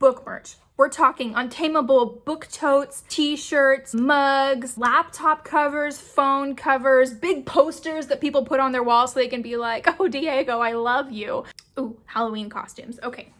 book merch. We're talking untamable book totes, t-shirts, mugs, laptop covers, phone covers, big posters that people put on their walls so they can be like, oh, Diego, I love you. Ooh, Halloween costumes. Okay.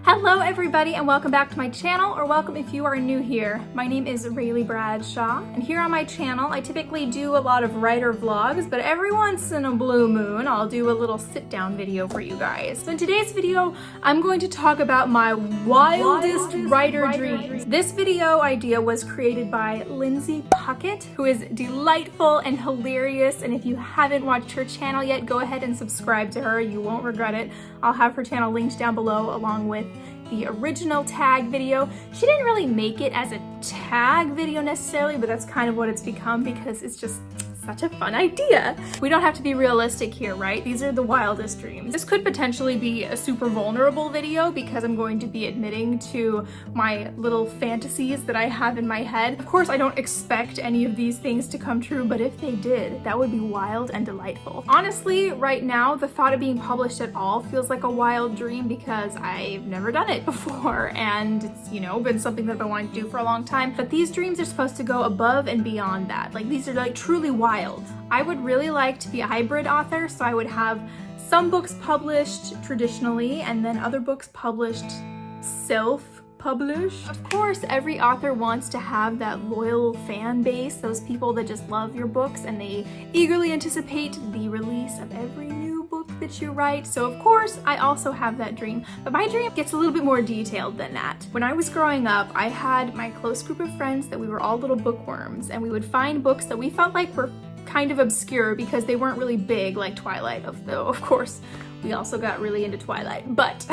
Hello everybody and welcome back to my channel, or welcome if you are new here. My name is RaiBshaw, and here on my channel I typically do a lot of writer vlogs, but every once in a blue moon I'll do a little sit down video for you guys. So in today's video I'm going to talk about my wildest writer dreams. This video idea was created by Lindsay Puckett, who is delightful and hilarious, and if you haven't watched her channel yet, go ahead and subscribe to her. You won't regret it. I'll have her channel linked down below along with the original tag video. She didn't really make it as a tag video necessarily, but that's kind of what it's become because it's just such a fun idea. We don't have to be realistic here, right? These are the wildest dreams. This could potentially be a super vulnerable video because I'm going to be admitting to my little fantasies that I have in my head. Of course, I don't expect any of these things to come true, but if they did, that would be wild and delightful. Honestly, right now, the thought of being published at all feels like a wild dream because I've never done it before, and it's, you know, been something that I've been wanting to do for a long time. But these dreams are supposed to go above and beyond that. Like, these are like truly wild. I would really like to be a hybrid author, so I would have some books published traditionally and then other books published self-published. Of course, every author wants to have that loyal fan base, those people that just love your books and they eagerly anticipate the release of every new book that you write. So of course, I also have that dream, but my dream gets a little bit more detailed than that. When I was growing up, I had my close group of friends that we were all little bookworms, and we would find books that we felt like were kind of obscure because they weren't really big like Twilight, though of course we also got really into Twilight. But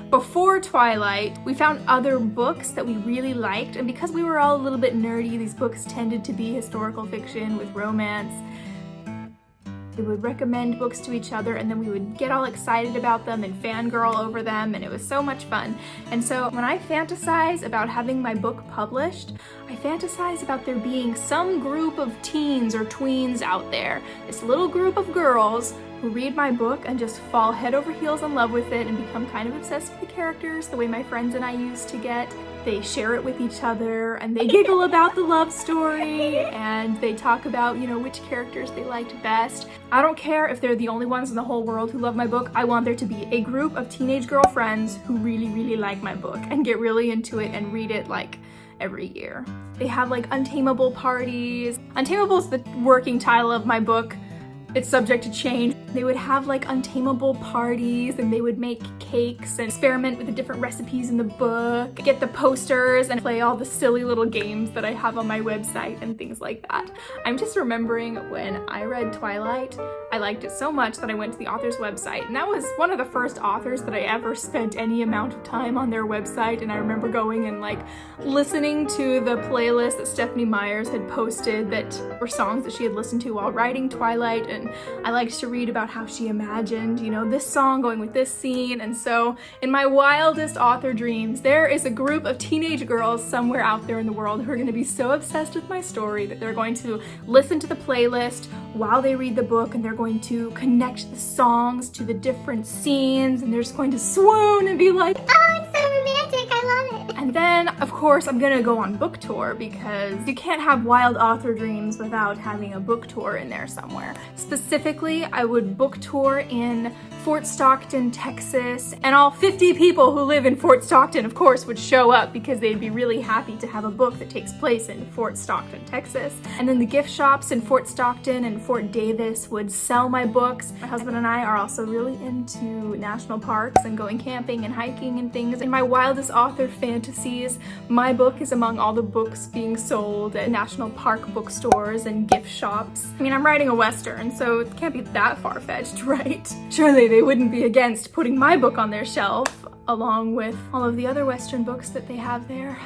before Twilight, we found other books that we really liked, and because we were all a little bit nerdy, these books tended to be historical fiction with romance. We would recommend books to each other, and then we would get all excited about them and fangirl over them, and it was so much fun. And so when I fantasize about having my book published, I fantasize about there being some group of teens or tweens out there, this little group of girls who read my book and just fall head over heels in love with it and become kind of obsessed with the characters the way my friends and I used to get. They share it with each other and they giggle about the love story and they talk about, you know, which characters they liked best. I don't care if they're the only ones in the whole world who love my book. I want there to be a group of teenage girlfriends who really, really like my book and get really into it and read it like every year. They have like untamable parties. Untamable is the working title of my book. It's subject to change. They would have like untamable parties and they would make cakes and experiment with the different recipes in the book, get the posters and play all the silly little games that I have on my website and things like that. I'm just remembering when I read Twilight, I liked it so much that I went to the author's website, and that was one of the first authors that I ever spent any amount of time on their website. And I remember going and like listening to the playlist that Stephanie Myers had posted that were songs that she had listened to while writing Twilight, and I liked to read about how she imagined, you know, this song going with this scene. And so in my wildest author dreams, there is a group of teenage girls somewhere out there in the world who are going to be so obsessed with my story that they're going to listen to the playlist while they read the book, and they're going to connect the songs to the different scenes, and they're just going to swoon and be like, oh, it's so romantic, I love it. And then, of course, I'm gonna go on book tour because you can't have wild author dreams without having a book tour in there somewhere. Specifically, I would book tour in Fort Stockton, Texas, and all 50 people who live in Fort Stockton, of course, would show up because they'd be really happy to have a book that takes place in Fort Stockton, Texas. And then the gift shops in Fort Stockton and Fort Davis would sell my books. My husband and I are also really into national parks and going camping and hiking and things. In my wildest author fantasies, my book is among all the books being sold at national park bookstores and gift shops. I mean, I'm writing a Western, so it can't be that far-fetched, right? Surely they wouldn't be against putting my book on their shelf along with all of the other Western books that they have there.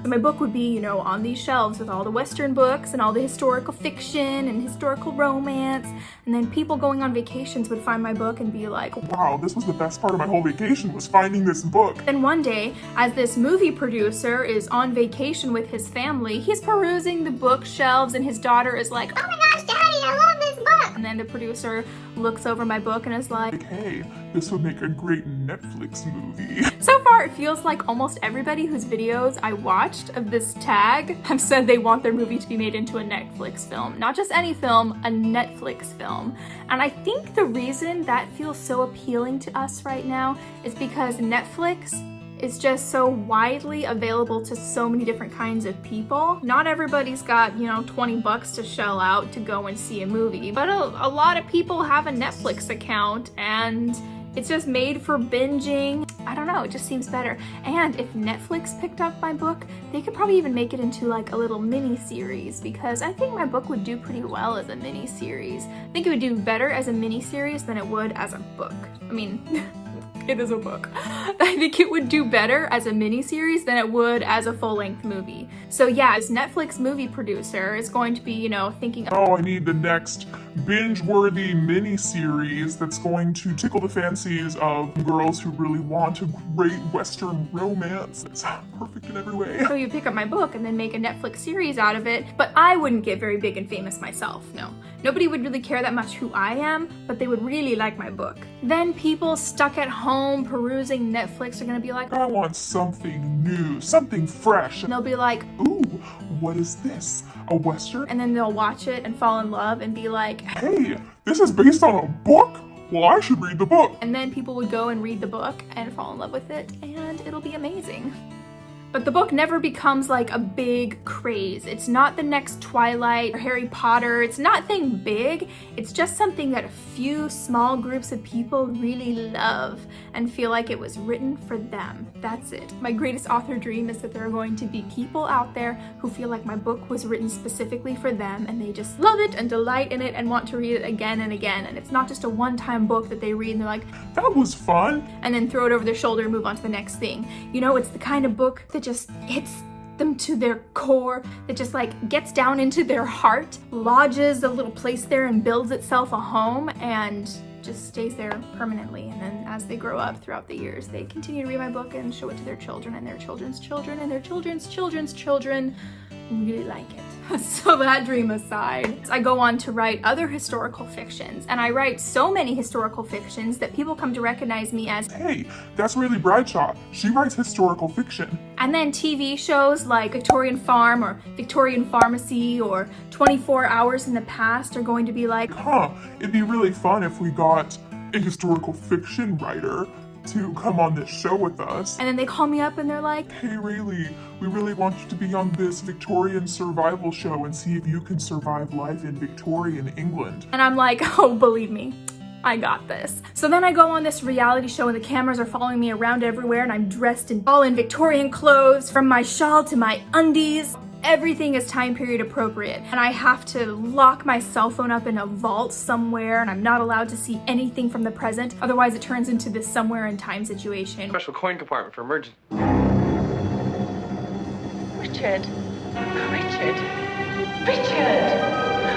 My book would be, you know, on these shelves with all the Western books and all the historical fiction and historical romance. And then people going on vacations would find my book and be like, wow, this was the best part of my whole vacation, was finding this book. Then one day, as this movie producer is on vacation with his family, he's perusing the bookshelves and his daughter is like, oh my gosh, Daddy, I love this book. And then the producer looks over my book and is like, hey, this would make a great Netflix movie. So far, it feels like almost everybody whose videos I watched of this tag have said they want their movie to be made into a Netflix film. Not just any film, a Netflix film. And I think the reason that feels so appealing to us right now is because Netflix is just so widely available to so many different kinds of people. Not everybody's got, you know, 20 bucks to shell out to go and see a movie, but a lot of people have a Netflix account and it's just made for binging. I don't know, it just seems better. And if Netflix picked up my book, they could probably even make it into like a little mini series, because I think my book would do pretty well as a mini series. I think it would do better as a mini series than it would as a book. I mean, it is a book. I think it would do better as a miniseries than it would as a full-length movie. So yeah, this Netflix movie producer is going to be, you know, thinking, oh, I need the next binge-worthy miniseries that's going to tickle the fancies of girls who really want a great Western romance. It's perfect in every way. So you pick up my book and then make a Netflix series out of it, but I wouldn't get very big and famous myself, no. Nobody would really care that much who I am, but they would really like my book. Then people stuck at home perusing Netflix are gonna be like, I want something new, something fresh. And they'll be like, ooh, what is this? A Western? And then they'll watch it and fall in love and be like, hey, this is based on a book? Well, I should read the book. And then people would go and read the book and fall in love with it, and it'll be amazing. But the book never becomes like a big craze. It's not the next Twilight or Harry Potter. It's nothing big. It's just something that a few small groups of people really love and feel like it was written for them. That's it. My greatest author dream is that there are going to be people out there who feel like my book was written specifically for them and they just love it and delight in it and want to read it again and again. And it's not just a one-time book that they read and they're like, that was fun, and then throw it over their shoulder and move on to the next thing. You know, it's the kind of book that just hits them to their core, that just like gets down into their heart, lodges a little place there and builds itself a home and just stays there permanently. And then as they grow up throughout the years, they continue to read my book and show it to their children and their children's children and their children's children's children who really like it. So that dream aside, I go on to write other historical fictions, and I write so many historical fictions that people come to recognize me as, hey, that's RaiBshaw. She writes historical fiction. And then TV shows like Victorian Farm or Victorian Pharmacy or 24 Hours in the Past are going to be like, huh, it'd be really fun if we got a historical fiction writer to come on this show with us. And then they call me up and they're like, hey Rayleigh, we really want you to be on this Victorian survival show and see if you can survive life in Victorian England. And I'm like, oh, believe me, I got this. So then I go on this reality show and the cameras are following me around everywhere and I'm dressed all in Victorian clothes, from my shawl to my undies. Everything is time period appropriate, and I have to lock my cell phone up in a vault somewhere, and I'm not allowed to see anything from the present, otherwise it turns into this somewhere in time situation. Special coin compartment for emergency. Richard. Richard. Richard.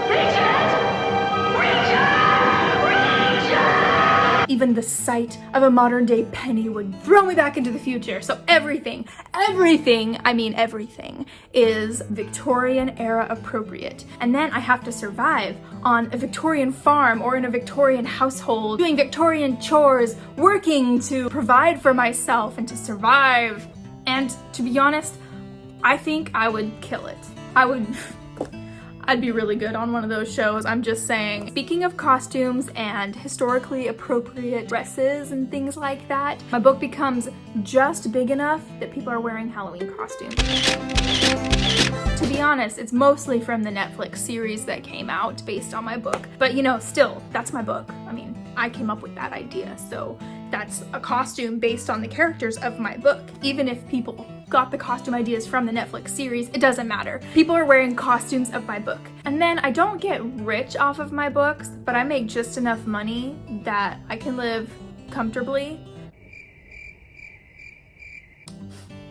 Richard. Richard. Even the sight of a modern day penny would throw me back into the future. So everything is Victorian era appropriate. And then I have to survive on a Victorian farm or in a Victorian household, doing Victorian chores, working to provide for myself and to survive. And to be honest, I think I would kill it. I'd be really good on one of those shows, I'm just saying. Speaking of costumes and historically appropriate dresses and things like that, my book becomes just big enough that people are wearing Halloween costumes. To be honest, it's mostly from the Netflix series that came out based on my book. But you know, still, that's my book. I mean, I came up with that idea, so that's a costume based on the characters of my book. Even if people got the costume ideas from the Netflix series, it doesn't matter. People are wearing costumes of my book. And then I don't get rich off of my books, but I make just enough money that I can live comfortably.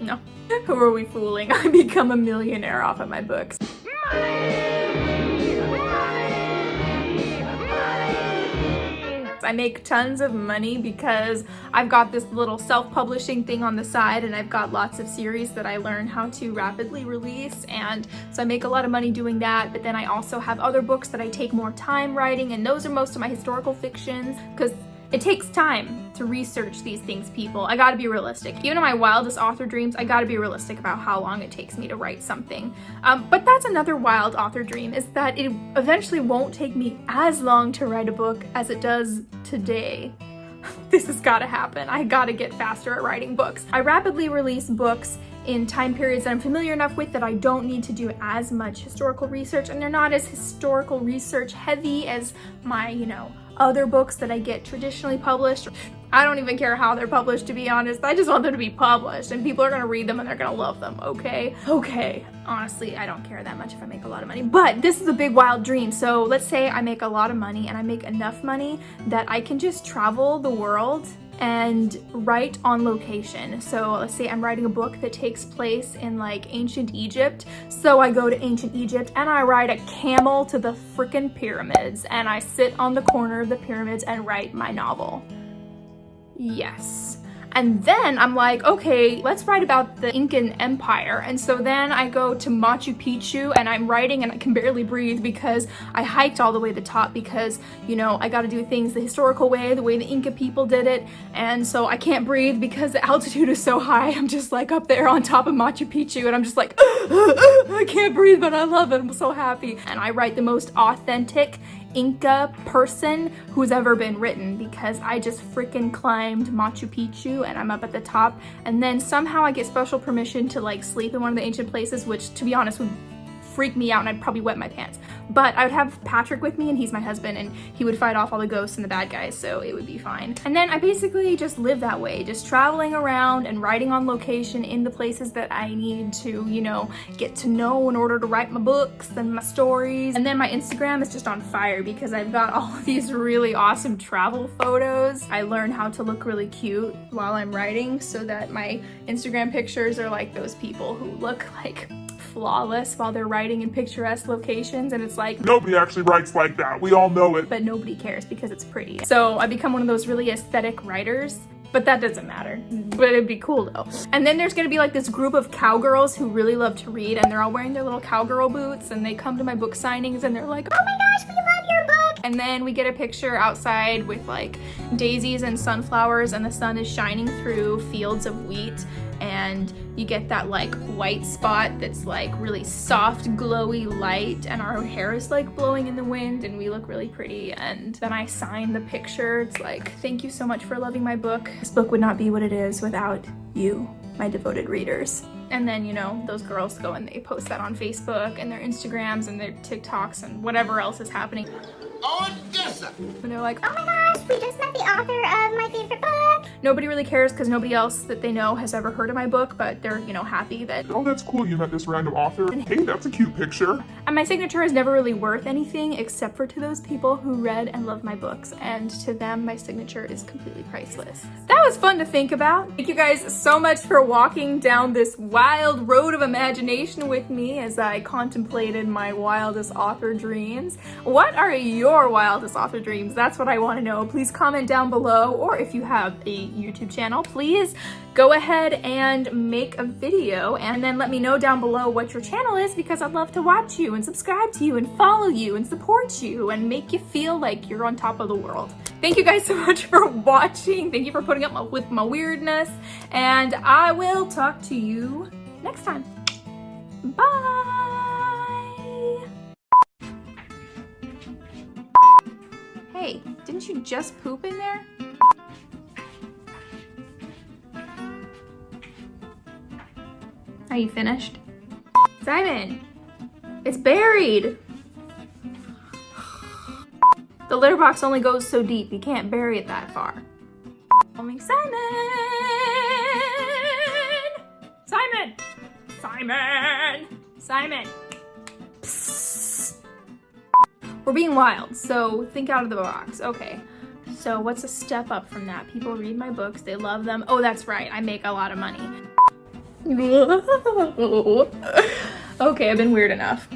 No. Who are we fooling? I become a millionaire off of my books. I make tons of money because I've got this little self-publishing thing on the side, and I've got lots of series that I learn how to rapidly release, and so I make a lot of money doing that. But then I also have other books that I take more time writing, and those are most of my historical fictions because it takes time to research these things, people. I gotta be realistic. Even in my wildest author dreams, I gotta be realistic about how long it takes me to write something. But that's another wild author dream, is that it eventually won't take me as long to write a book as it does today. This has gotta happen. I gotta get faster at writing books. I rapidly release books in time periods that I'm familiar enough with that I don't need to do as much historical research, and they're not as historical research heavy as my, other books that I get traditionally published. I don't even care how they're published, to be honest. I just want them to be published, and people are gonna read them and they're gonna love them, okay? Okay, honestly, I don't care that much if I make a lot of money, but this is a big wild dream. So let's say I make a lot of money and I make enough money that I can just travel the world and write on location. So let's say I'm writing a book that takes place in like ancient Egypt. So I go to ancient Egypt and I ride a camel to the frickin' pyramids, and I sit on the corner of the pyramids and write my novel. Yes. And then I'm like, okay, let's write about the Incan Empire. And so then I go to Machu Picchu and I'm writing and I can barely breathe because I hiked all the way to the top because, I gotta do things the historical way, the way the Inca people did it. And so I can't breathe because the altitude is so high. I'm just like up there on top of Machu Picchu and I'm just like, I can't breathe, but I love it. I'm so happy. And I write the most authentic Inca person who's ever been written because I just freaking climbed Machu Picchu and I'm up at the top, and then somehow I get special permission to like sleep in one of the ancient places, which to be honest would freak me out and I'd probably wet my pants. But I would have Patrick with me and he's my husband and he would fight off all the ghosts and the bad guys, so it would be fine. And then I basically just live that way, just traveling around and writing on location in the places that I need to, get to know in order to write my books and my stories. And then my Instagram is just on fire because I've got all of these really awesome travel photos. I learn how to look really cute while I'm writing so that my Instagram pictures are like those people who look like flawless while they're writing in picturesque locations, and it's like Nobody actually writes like that. We all know it. but nobody cares because it's pretty. So I become one of those really aesthetic writers, but that doesn't matter. But it'd be cool though. And then there's gonna be like this group of cowgirls who really love to read, and they're all wearing their little cowgirl boots, and they come to my book signings and they're like, oh my gosh, we love your book. And then we get a picture outside with like daisies and sunflowers, and the sun is shining through fields of wheat, and you get that like white spot that's like really soft glowy light, and our hair is like blowing in the wind and we look really pretty. And then I sign the picture. It's like, thank you so much for loving my book. This book would not be what it is without you, my devoted readers. And then, those girls go and they post that on Facebook and their Instagrams and their TikToks and whatever else is happening. Odessa! And they're like, Oh my gosh, we just met the author of my favorite book. nobody really cares because nobody else that they know has ever heard of my book, but they're, happy that. Oh, that's cool. You met this random author. Hey, that's a cute picture. And my signature is never really worth anything except for to those people who read and love my books, and to them my signature is completely priceless. That was fun to think about. Thank you guys so much for walking down this wild road of imagination with me as I contemplated my wildest author dreams. What are your wildest author dreams? That's what I want to know. Please comment down below, or if you have a YouTube channel, please go ahead and make a video and then let me know down below what your channel is, because I'd love to watch you and subscribe to you and follow you and support you and make you feel like you're on top of the world. Thank you guys so much for watching. Thank you for putting up with my weirdness, and I will talk to you next time. Bye! Hey, didn't you just poop in there? Are you finished? Simon, it's buried. The litter box only goes so deep. You can't bury it that far. Simon! Simon! Simon! Simon! Psst. We're being wild, so think out of the box. Okay, so what's a step up from that? People read my books, they love them. Oh, that's right, I make a lot of money. Okay, I've been weird enough.